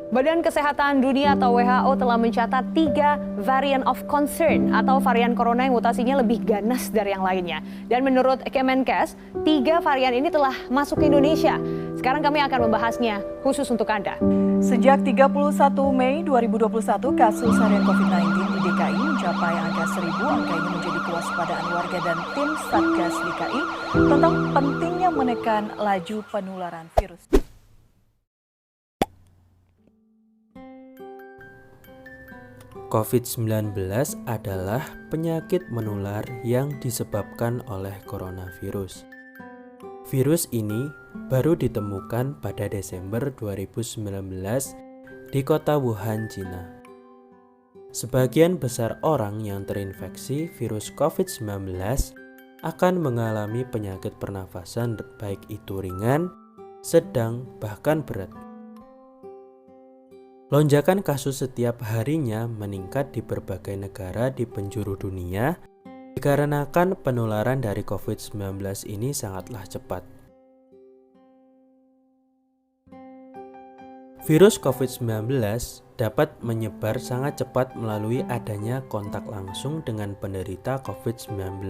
Badan Kesehatan Dunia atau WHO telah mencatat 3 variant of concern atau varian corona yang mutasinya lebih ganas dari yang lainnya. Dan menurut Kemenkes, 3 varian ini telah masuk ke Indonesia. Sekarang kami akan membahasnya khusus untuk Anda. Sejak 31 Mei 2021, kasus harian COVID-19 di DKI mencapai angka 1.000. Angka ini menjadi kewaspadaan warga dan tim Satgas DKI tentang pentingnya menekan laju penularan virus. COVID-19 adalah penyakit menular yang disebabkan oleh coronavirus. Virus ini baru ditemukan pada Desember 2019 di kota Wuhan, Cina. Sebagian besar orang yang terinfeksi virus COVID-19 akan mengalami penyakit pernafasan baik itu ringan, sedang, bahkan berat. Lonjakan kasus setiap harinya meningkat di berbagai negara di penjuru dunia dikarenakan penularan dari COVID-19 ini sangatlah cepat. Virus COVID-19 dapat menyebar sangat cepat melalui adanya kontak langsung dengan penderita COVID-19.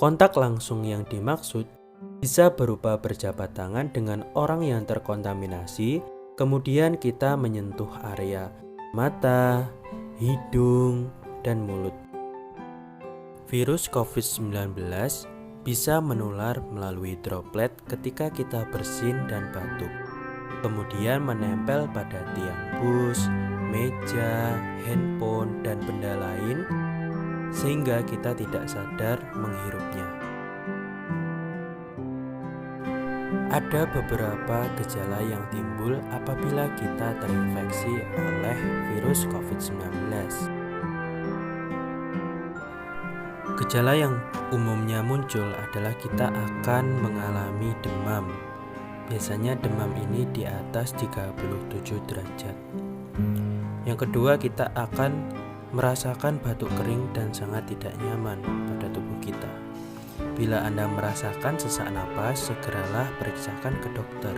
Kontak langsung yang dimaksud bisa berupa berjabat tangan dengan orang yang terkontaminasi. Kemudian kita menyentuh area mata, hidung, dan mulut. Virus COVID-19 bisa menular melalui droplet ketika kita bersin dan batuk. Kemudian menempel pada tiang bus, meja, handphone, dan benda lain sehingga kita tidak sadar menghirupnya. Ada beberapa gejala yang timbul apabila kita terinfeksi oleh virus COVID-19. Gejala yang umumnya muncul adalah kita akan mengalami demam. Biasanya demam ini di atas 37 derajat. Yang kedua, kita akan merasakan batuk kering dan sangat tidak nyaman pada tubuh kita. Bila Anda merasakan sesak napas, segeralah periksakan ke dokter.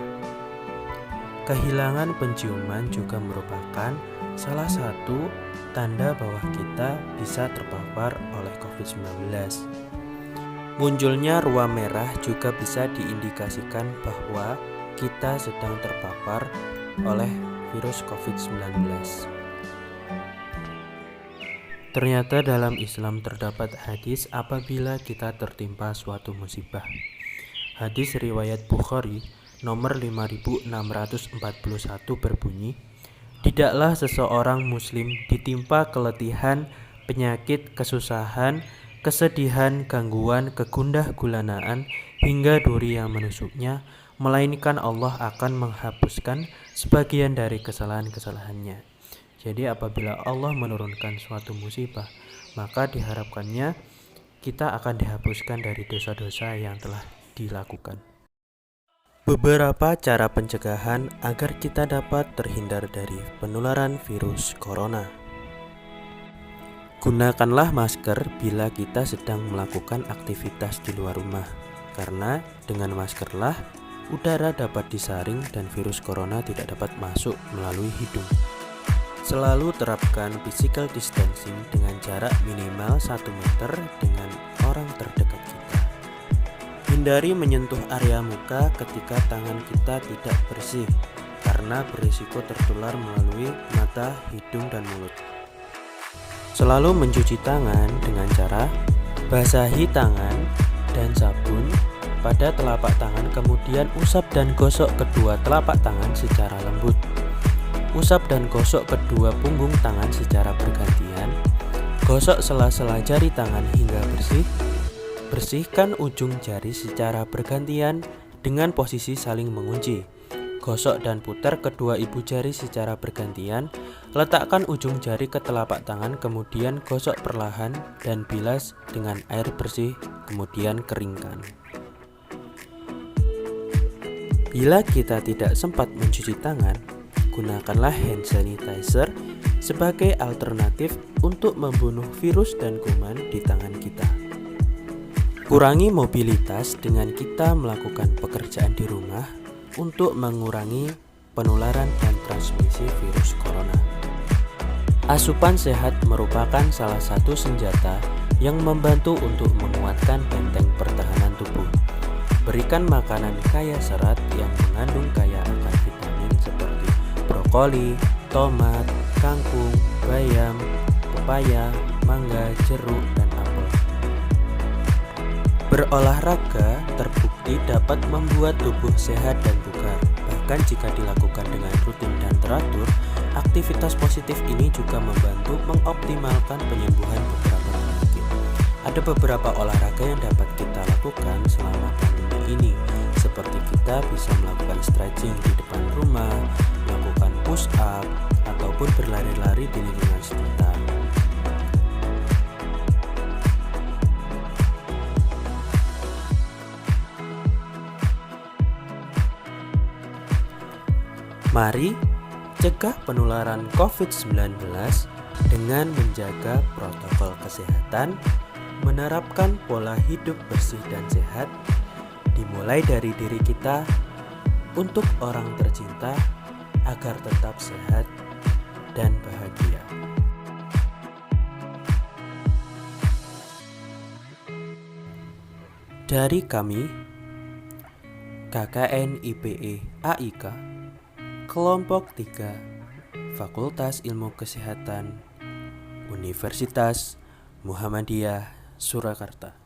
Kehilangan penciuman juga merupakan salah satu tanda bahwa kita bisa terpapar oleh COVID-19. Munculnya ruam merah juga bisa diindikasikan bahwa kita sedang terpapar oleh virus COVID-19. Ternyata dalam Islam terdapat hadis apabila kita tertimpa suatu musibah. Hadis riwayat Bukhari nomor 5641 berbunyi, "Tidaklah seseorang muslim ditimpa keletihan, penyakit, kesusahan, kesedihan, gangguan, kegundah gulanaan, hingga duri yang menusuknya, melainkan Allah akan menghapuskan sebagian dari kesalahan-kesalahannya." Jadi apabila Allah menurunkan suatu musibah, maka diharapkannya kita akan dihapuskan dari dosa-dosa yang telah dilakukan. Beberapa cara pencegahan agar kita dapat terhindar dari penularan virus corona. Gunakanlah masker bila kita sedang melakukan aktivitas di luar rumah, karena dengan maskerlah udara dapat disaring dan virus corona tidak dapat masuk melalui hidung. Selalu terapkan physical distancing dengan jarak minimal 1 meter dengan orang terdekat kita. Hindari menyentuh area muka ketika tangan kita tidak bersih, karena berisiko tertular melalui mata, hidung, dan mulut. Selalu mencuci tangan dengan cara basahi tangan dan sabun pada telapak tangan, kemudian usap dan gosok kedua telapak tangan secara lembut. Usap dan gosok kedua punggung tangan secara bergantian. Gosok sela-sela jari tangan hingga bersih. Bersihkan ujung jari secara bergantian dengan posisi saling mengunci. Gosok dan putar kedua ibu jari secara bergantian. Letakkan ujung jari ke telapak tangan, kemudian gosok perlahan dan bilas dengan air bersih, kemudian keringkan. Bila kita tidak sempat mencuci tangan, gunakanlah hand sanitizer sebagai alternatif untuk membunuh virus dan kuman di tangan kita. Kurangi mobilitas dengan kita melakukan pekerjaan di rumah untuk mengurangi penularan dan transmisi virus corona. Asupan sehat merupakan salah satu senjata yang membantu untuk menguatkan benteng pertahanan tubuh. Berikan makanan kaya serat yang mengandung kaya akan vitamin seperti brokoli, tomat, kangkung, bayam, pepaya, mangga, jeruk, dan apel. Berolahraga terbukti dapat membuat tubuh sehat dan bugar. Bahkan jika dilakukan dengan rutin dan teratur, aktivitas positif ini juga membantu mengoptimalkan penyembuhan beberapa penyakit. Ada beberapa olahraga yang dapat kita lakukan selama pandemi ini, seperti kita bisa melakukan stretching di depan rumah, melakukan push up, ataupun berlari-lari di lingkungan sekitar. Mari cegah penularan COVID-19 dengan menjaga protokol kesehatan, menerapkan pola hidup bersih dan sehat, dimulai dari diri kita untuk orang tercinta agar tetap sehat dan bahagia. Dari kami, KKN IPE AIK, Kelompok 3, Fakultas Ilmu Kesehatan, Universitas Muhammadiyah Surakarta.